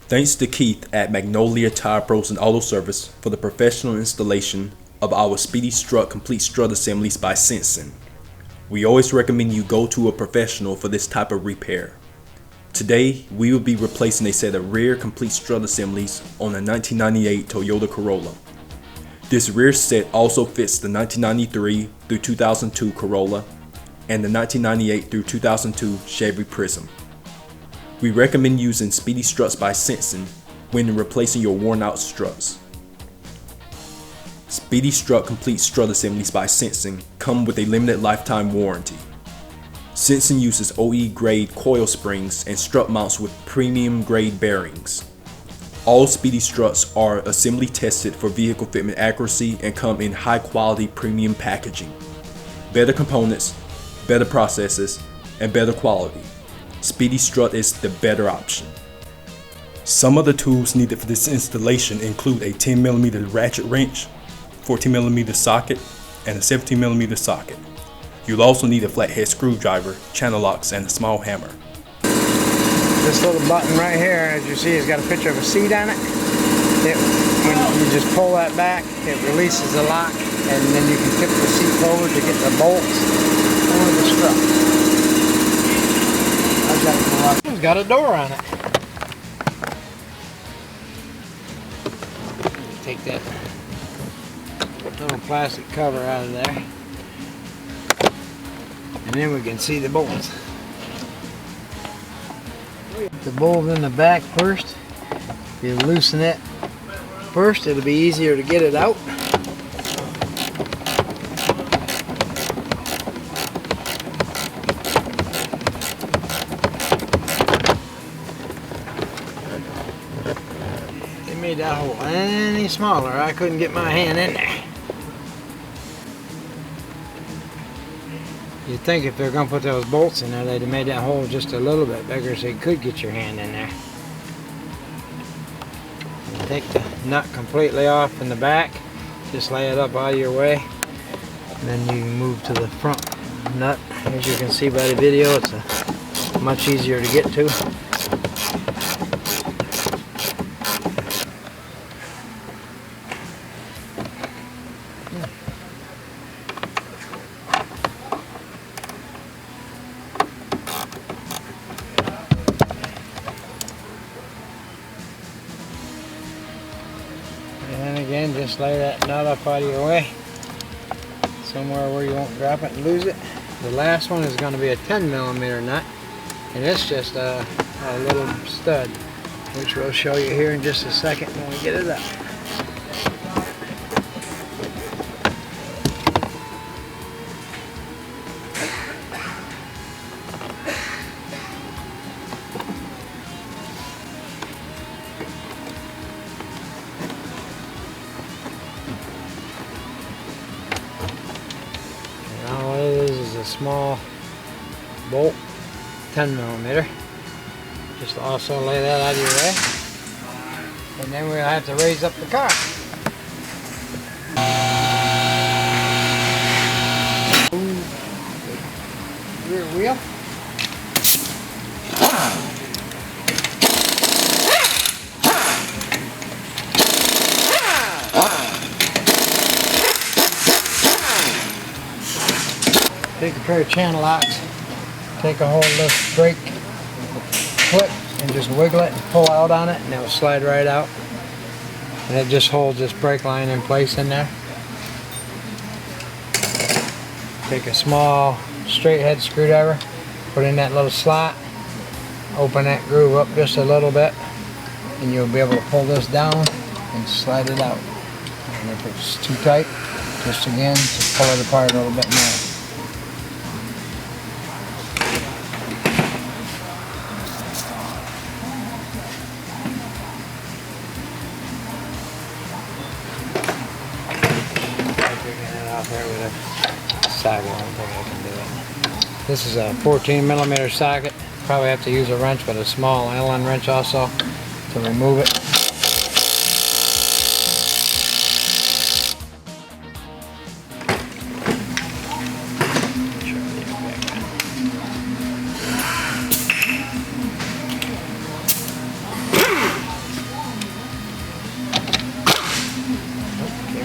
Thanks to Keith at Magnolia Tire Pros and Auto Service for the professional installation of our Speedy Strut Complete Strut Assemblies by Sensen. We always recommend you go to a professional for this type of repair. Today, we will be replacing a set of rear complete strut assemblies on a 1998 Toyota Corolla. This rear set also fits the 1993 through 2002 Corolla and the 1998 through 2002 Chevy Prism. We recommend using Speedy Struts by Sensen when replacing your worn out struts. Speedy Strut Complete Strut Assemblies by Sensen come with a limited lifetime warranty. Sensen uses OE grade coil springs and strut mounts with premium grade bearings. All Speedy Struts are assembly tested for vehicle fitment accuracy and come in high quality premium packaging. Better components, better processes, and better quality. Speedy Strut is the better option. Some of the tools needed for this installation include a 10mm ratchet wrench, 14mm socket, and a 17mm socket. You'll also need a flathead screwdriver, channel locks, and a small hammer. This little button right here, as you see, has got a picture of a seat on it. When you just pull that back, it releases the lock, and then you can tip the seat forward to get the bolts or the strut. It's got a door on it. Take that little plastic cover out of there, and then we can see the bolts. The bolt in the back first. If you loosen it first, it'll be easier to get it out. Made that hole any smaller. I couldn't get my hand in there. You'd think if they're going to put those bolts in there, they'd have made that hole just a little bit bigger so you could get your hand in there. And take the nut completely off in the back. Just lay it up out of your way. And then you can move to the front nut. As you can see by the video, it's much easier to get to. And again, just lay that nut up out of your way, somewhere where you won't drop it and lose it. The last one is going to be a 10mm nut, and it's just a little stud, which we'll show you here in just a second when we get it up. All it is a small bolt, 10mm. Just also lay that out of your way, and then we'll have to raise up the car. Rear wheel. Take a pair of channel locks, take a hold of this brake clip and just wiggle it and pull out on it, and it will slide right out. And it just holds this brake line in place in there. Take a small straight head screwdriver, put in that little slot, open that groove up just a little bit, and you'll be able to pull this down and slide it out. And if it's too tight, just again, just pull it apart a little bit more. There with a socket, I don't think I can do it. This is a 14mm socket. Probably have to use a wrench, but a small Allen wrench also to remove it.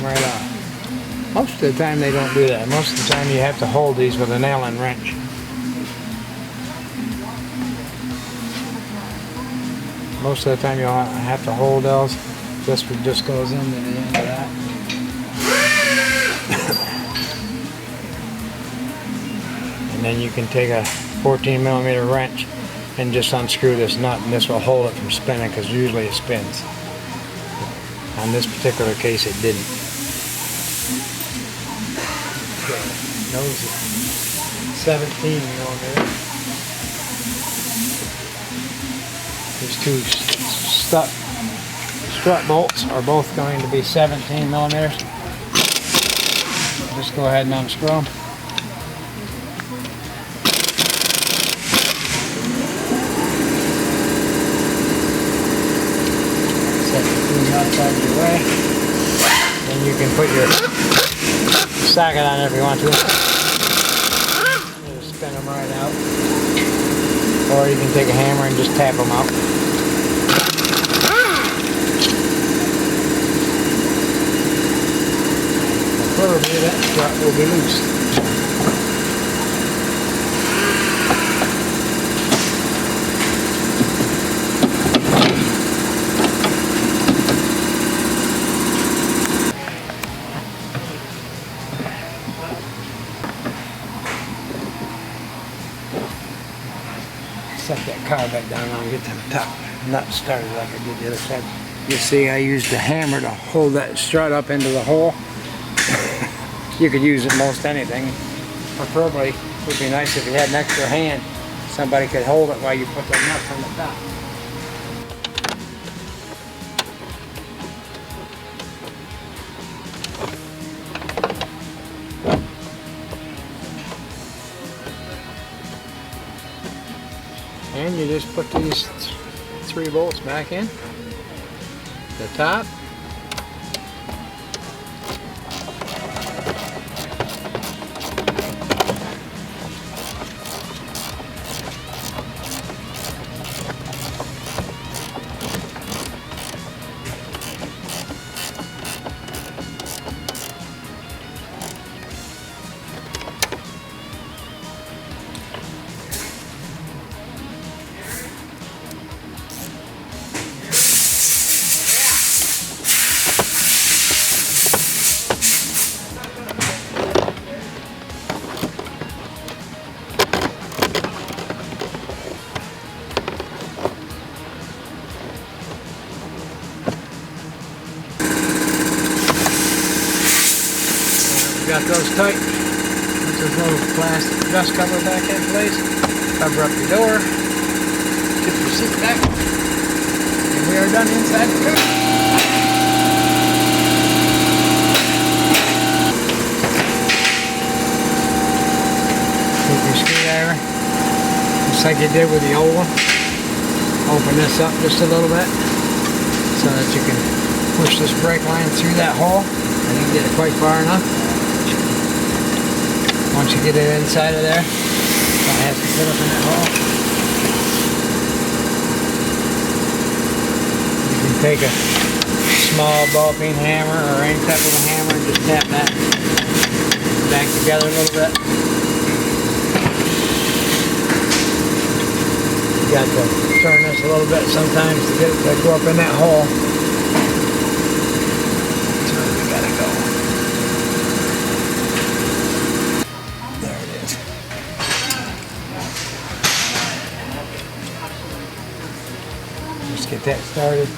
them right off. Most of the time they don't do that. Most of the time you have to hold these with an Allen wrench. Most of the time you'll have to hold those. This just goes into the end of that. And then you can take a 14mm wrench and just unscrew this nut, and this will hold it from spinning, because usually it spins. On this particular case it didn't. Nose is 17mm. These two strut bolts are both going to be 17mm. Just go ahead and unscrew them. Set the two nuts out of your way. Then you can put your socket on if you want to. Just spin them right out. Or you can take a hammer and just tap them out. Preferably that strut will be loose. Set that car back down and get the top nut started like I did the other side. You see, I used the hammer to hold that strut up into the hole. You could use it most anything. Preferably, it would be nice if you had an extra hand. Somebody could hold it while you put the nuts on the top. And you just put these 3 bolts back in. The top. Got those tight. Put this little plastic dust cover back in place. Cover up your door. Tip your seat back. And we are done inside the car. Take your screwdriver, just like you did with the old one. Open this up just a little bit so that you can push this brake line through that hole. I didn't get it quite far enough. Once you get it inside of there, it has to fit up in that hole. You can take a small ball peen hammer or any type of a hammer and just tap that back together a little bit. You got to turn this a little bit sometimes to get it to go up in that hole. That's where we gotta go. Get that started.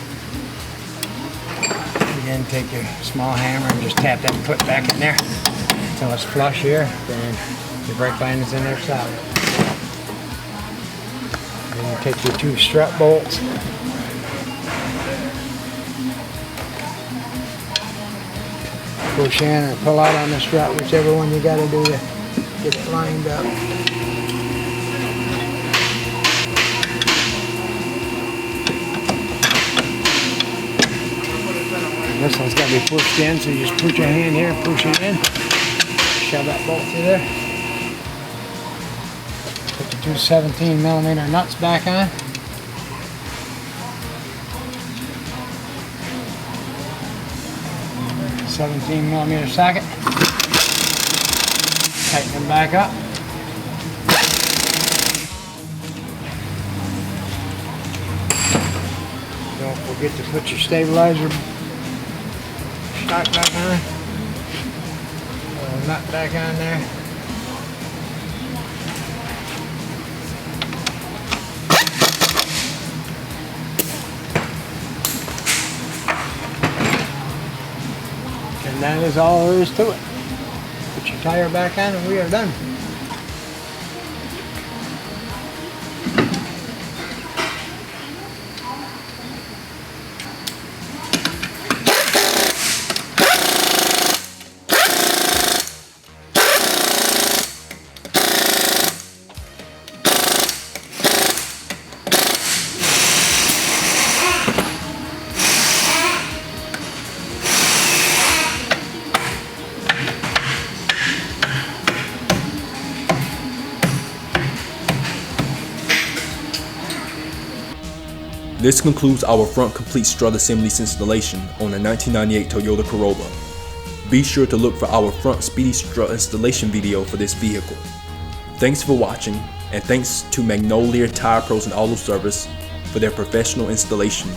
Again, take your small hammer and just tap that foot back in there until it's flush here. Then your brake line is in there solid. Then you take your 2 strut bolts. Push in or pull out on the strut, whichever one you got to do to get it lined up. This one's got to be pushed in, so you just put your hand here, push it in, shove that bolt through there. Put the 2 17mm nuts back on. 17mm socket. Tighten them back up. Don't forget to put your stabilizer shock back on. Nut back on there. And that is all there is to it. Put your tire back on and we are done. This concludes our front complete strut assemblies installation on a 1998 Toyota Corolla. Be sure to look for our front speedy strut installation video for this vehicle. Thanks for watching, and thanks to Magnolia Tire Pros and Auto Service for their professional installation